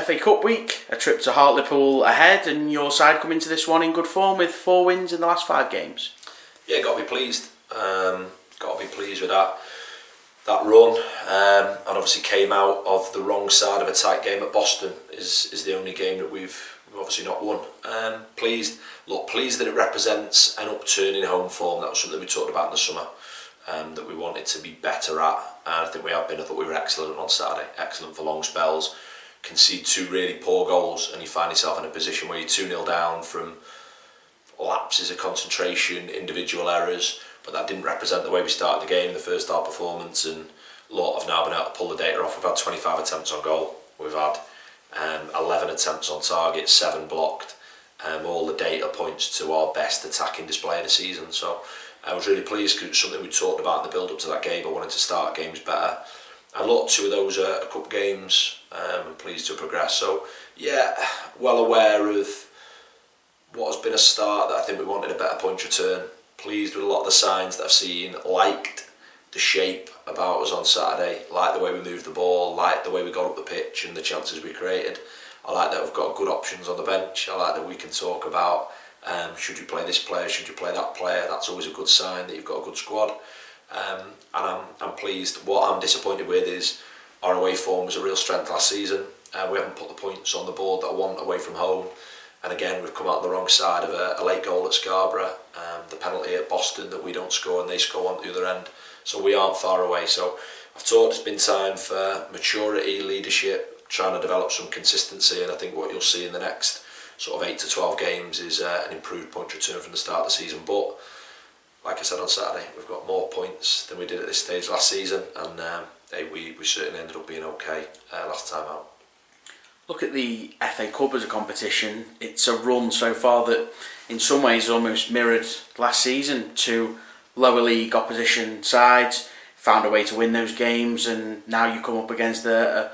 FA Cup week, a trip to Hartlepool ahead, and your side come into this one in good form with 4 wins in the last 5 games. Yeah, got to be pleased. Got to be pleased with that run, and obviously came out of the wrong side of a tight game at Boston. Is the only game that we've obviously not won. Pleased that it represents an upturn in home form. That was something we talked about in the summer, that we wanted to be better at, and I think we have been. I thought we were excellent on Saturday, excellent for long spells. Concede 2 really poor goals, and you find yourself in a position where you're 2-0 down from lapses of concentration, individual errors, but that didn't represent the way we started the game, the first half performance, and a lot have now been able to pull the data off. We've had 25 attempts on goal, we've had 11 attempts on target, 7 blocked. All the data points to our best attacking display of the season, so I was really pleased because it's something we talked about in the build up to that game. I wanted to start games better, and look, 2 of those are cup games. I'm pleased to progress. So yeah, well aware of what has been a start that I think we wanted a better point return. Pleased with a lot of the signs that I've seen. Liked the shape about us on Saturday. Liked the way we moved the ball. Liked the way we got up the pitch and the chances we created. I like that we've got good options on the bench. I like that we can talk about should you play this player, should you play that player. That's always a good sign that you've got a good squad. And I'm pleased. What I'm disappointed with is our away form was a real strength last season. We haven't put the points on the board that I want away from home. And again, we've come out on the wrong side of a late goal at Scarborough, the penalty at Boston that we don't score and they score on the other end. So we aren't far away. So I've thought it's been time for maturity, leadership, trying to develop some consistency, and I think what you'll see in the next sort of 8 to 12 games is an improved point return from the start of the season. But like I said on Saturday, we've got more points than we did at this stage last season, and we certainly ended up being okay last time out. Look at the FA Cup as a competition. It's a run so far that in some ways almost mirrored last season. 2 lower league opposition sides found a way to win those games, and now you come up against a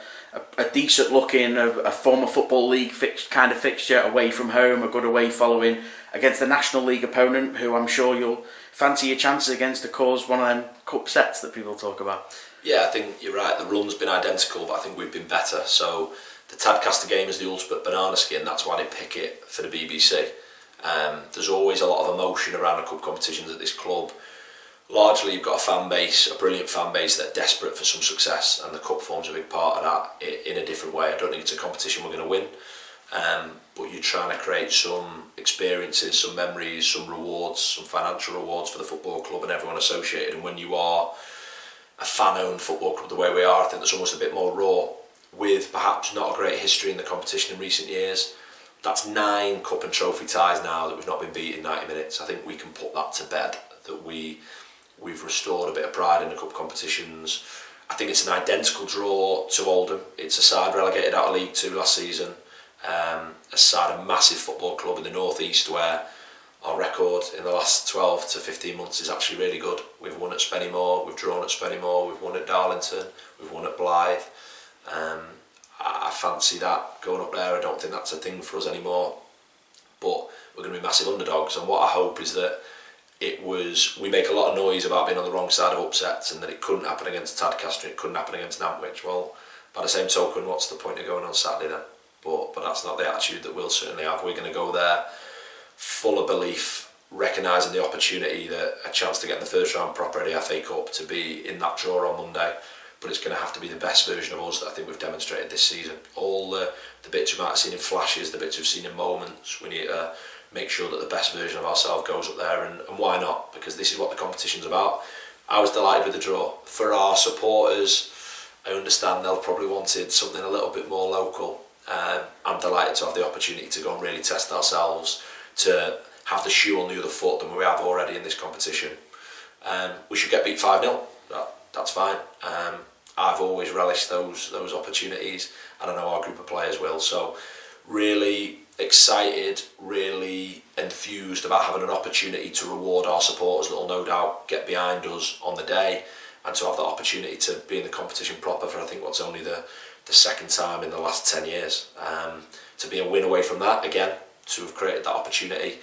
decent looking, a former Football League kind of fixture away from home, a good away following against the National League opponent who I'm sure you'll fancy your chances against to cause one of them cup sets that people talk about. Yeah, I think you're right. The run's been identical, but I think we've been better. So the Tadcaster game is the ultimate banana skin. That's why they pick it for the BBC. There's always a lot of emotion around the cup competitions at this club. Largely, you've got a fan base, a brilliant fan base that are desperate for some success, and the cup forms a big part of that in a different way. I don't think it's a competition we're going to win, but you're trying to create some experiences, some memories, some rewards, some financial rewards for the football club and everyone associated. And when you are a fan-owned football club the way we are, I think there's almost a bit more raw, with perhaps not a great history in the competition in recent years. That's 9 cup and trophy ties now that we've not been beat in 90 minutes. I think we can put that to bed, that we've restored a bit of pride in the cup competitions. I think it's an identical draw to Oldham. It's a side relegated out of League 2 last season, a side, a massive football club in the North East where our record in the last 12 to 15 months is actually really good. We've won at Spennymoor, we've drawn at Spennymoor, we've won at Darlington, we've won at Blythe. I fancy that going up there. I don't think that's a thing for us anymore, but we're going to be massive underdogs, and what I hope is that we make a lot of noise about being on the wrong side of upsets and that it couldn't happen against Tadcaster, it couldn't happen against Nantwich. Well, by the same token, what's the point of going on Saturday then? But that's not the attitude that we'll certainly have. We're going to go there full of belief, recognising the opportunity, that a chance to get in the first round proper at the FA Cup, to be in that draw on Monday. But it's going to have to be the best version of us that I think we've demonstrated this season. All the bits we might have seen in flashes, the bits we've seen in moments, we need to make sure that the best version of ourselves goes up there, and why not? Because this is what the competition's about. I was delighted with the draw. For our supporters, I understand they'll probably wanted something a little bit more local. I'm delighted to have the opportunity to go and really test ourselves, to have the shoe on the other foot than we have already in this competition. We should get beat 5-0, that's fine. I've always relished those opportunities, and I know our group of players will. So really excited, really enthused about having an opportunity to reward our supporters that will no doubt get behind us on the day, and to have that opportunity to be in the competition proper for I think what's only the second time in the last 10 years. To be a win away from that again, to have created that opportunity,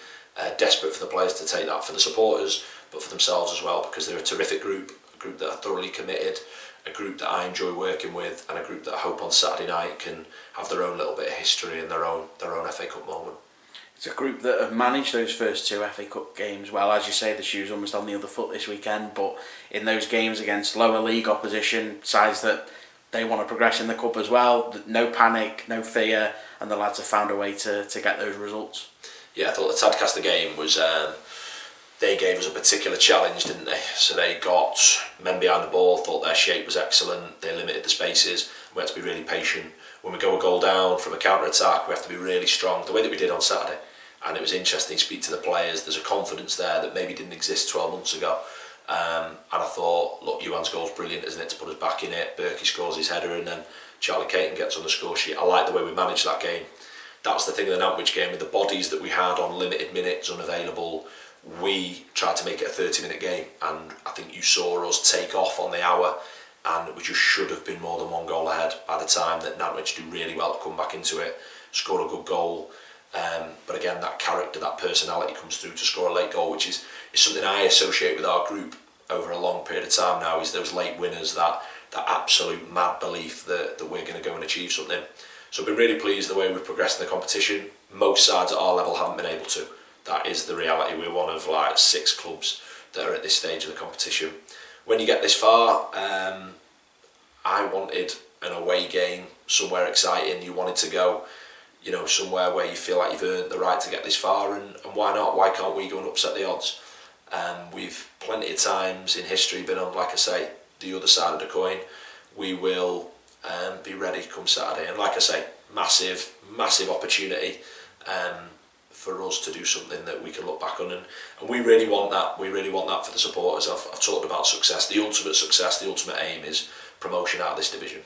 desperate for the players to take that, for the supporters, but for themselves as well, because they're a terrific group, a group that are thoroughly committed, a group that I enjoy working with, and a group that I hope on Saturday night can have their own little bit of history and their own FA Cup moment. It's a group that have managed those first 2 FA Cup games well. As you say, the shoe's almost on the other foot this weekend, but in those games against lower league opposition, sides that they want to progress in the cup as well, no panic, no fear, and the lads have found a way to get those results. Yeah, I thought the Tadcaster game was, they gave us a particular challenge, didn't they? So they got men behind the ball, thought their shape was excellent, they limited the spaces, we had to be really patient. When we go a goal down from a counter-attack, we have to be really strong, the way that we did on Saturday. And it was interesting to speak to the players. There's a confidence there that maybe didn't exist 12 months ago. And I thought, look, Johan's goal's brilliant, isn't it, to put us back in it. Berkey scores his header, and then Charlie Caton gets on the score sheet. I like the way we managed that game. That was the thing in the Nantwich game, with the bodies that we had on limited minutes, unavailable. We tried to make it a 30-minute game, and I think you saw us take off on the hour, and we just should have been more than 1 goal ahead by the time that Nantwich do really well to come back into it, score a good goal. But again, that character, that personality comes through to score a late goal, which is something I associate with our group over a long period of time now, is those late winners, that absolute mad belief that we're going to go and achieve something. So I've been really pleased the way we've progressed in the competition. Most sides at our level haven't been able to. That is the reality. We're one of 6 clubs that are at this stage of the competition. When you get this far, I wanted an away game, somewhere exciting. You wanted to go, somewhere where you feel like you've earned the right to get this far, and why not? Why can't we go and upset the odds? We've plenty of times in history been on, like I say, the other side of the coin. We will be ready come Saturday, and like I say, massive opportunity for us to do something that we can look back on, and we really want that. We really want that for the supporters. I've talked about success. The ultimate success, the ultimate aim is promotion out of this division.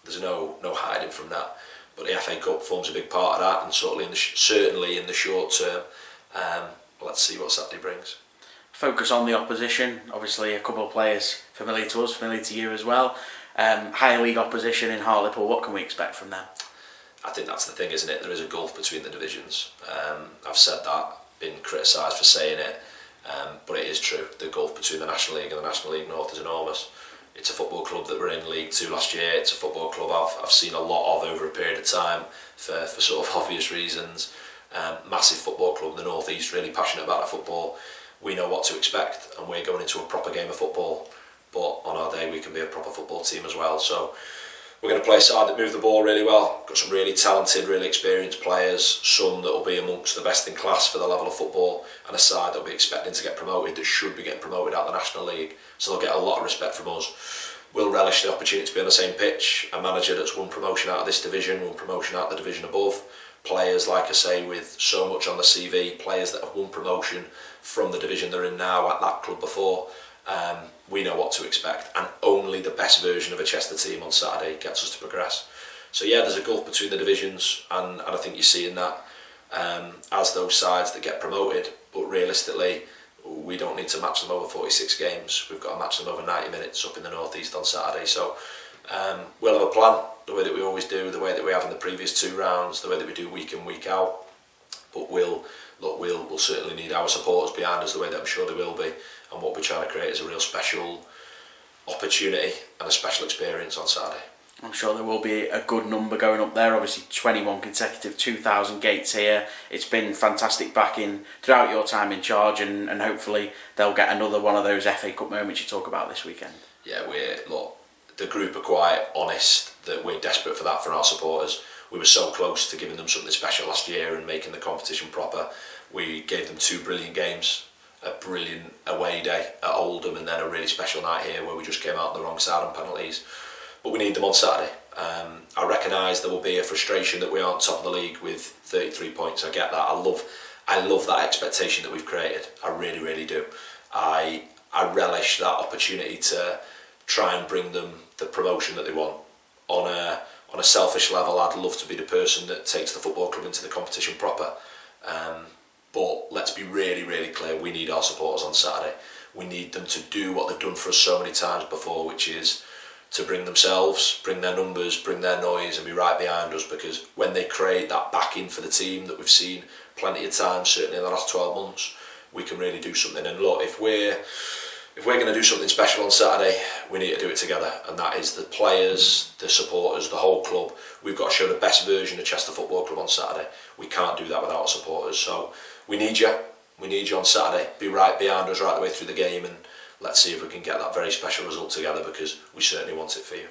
There's no hiding from that. But the FA Cup forms a big part of that, and certainly in the short term. Let's see what Saturday brings. Focus on the opposition. Obviously, a couple of players familiar to us, familiar to you as well. Higher league opposition in Hartlepool. What can we expect from them? I think that's the thing, isn't it? There is a gulf between the divisions. I've said that, been criticised for saying it, but it is true. The gulf between the National League and the National League North is enormous. It's a football club that were in League 2 last year. It's a football club I've seen a lot of over a period of time for sort of obvious reasons. Massive football club in the North East, really passionate about their football. We know what to expect, and we're going into a proper game of football. But on our day, we can be a proper football team as well. So we're going to play a side that move the ball really well. Got some really talented, really experienced players. Some that will be amongst the best in class for the level of football, and a side that will be expecting to get promoted, that should be getting promoted out of the National League. So they'll get a lot of respect from us. We'll relish the opportunity to be on the same pitch. A manager that's won promotion out of this division, won promotion out of the division above. Players, like I say, with so much on the CV. Players that have won promotion from the division they're in now at that club before. We know what to expect, and only the best version of a Chester team on Saturday gets us to progress. So yeah, there's a gulf between the divisions, and I think you're seeing that as those sides that get promoted. But realistically, we don't need to match them over 46 games. We've got to match them over 90 minutes up in the North East on Saturday. So we'll have a plan, the way that we always do, the way that we have in the previous 2 rounds, the way that we do week in, week out. But we'll certainly need our supporters behind us, the way that I'm sure they will be. And what we're trying to create is a real special opportunity and a special experience on Saturday. I'm sure there will be a good number going up there. Obviously 21 consecutive 2,000 gates here. It's been fantastic backing throughout your time in charge, and hopefully they'll get another one of those FA Cup moments you talk about this weekend. Yeah, the group are quite honest that we're desperate for that for our supporters. We were so close to giving them something special last year and making the competition proper. We gave them 2 brilliant games, a brilliant away day at Oldham, and then a really special night here where we just came out on the wrong side on penalties. But we need them on Saturday. I recognise there will be a frustration that we aren't top of the league with 33 points. I get that. I love that expectation that we've created. I really, really do. I relish that opportunity to try and bring them the promotion that they want. On a selfish level, I'd love to be the person that takes the football club into the competition proper. But let's be really, really clear. We need our supporters on Saturday. We need them to do what they've done for us so many times before, which is to bring themselves, bring their numbers, bring their noise, and be right behind us, because when they create that backing for the team that we've seen plenty of times, certainly in the last 12 months, we can really do something. And look, if we're if we're going to do something special on Saturday, we need to do it together, and that is the players, the supporters, the whole club. We've got to show the best version of Chester Football Club on Saturday. We can't do that without our supporters, so we need you. We need you on Saturday. Be right behind us right the way through the game, and let's see if we can get that very special result together, because we certainly want it for you.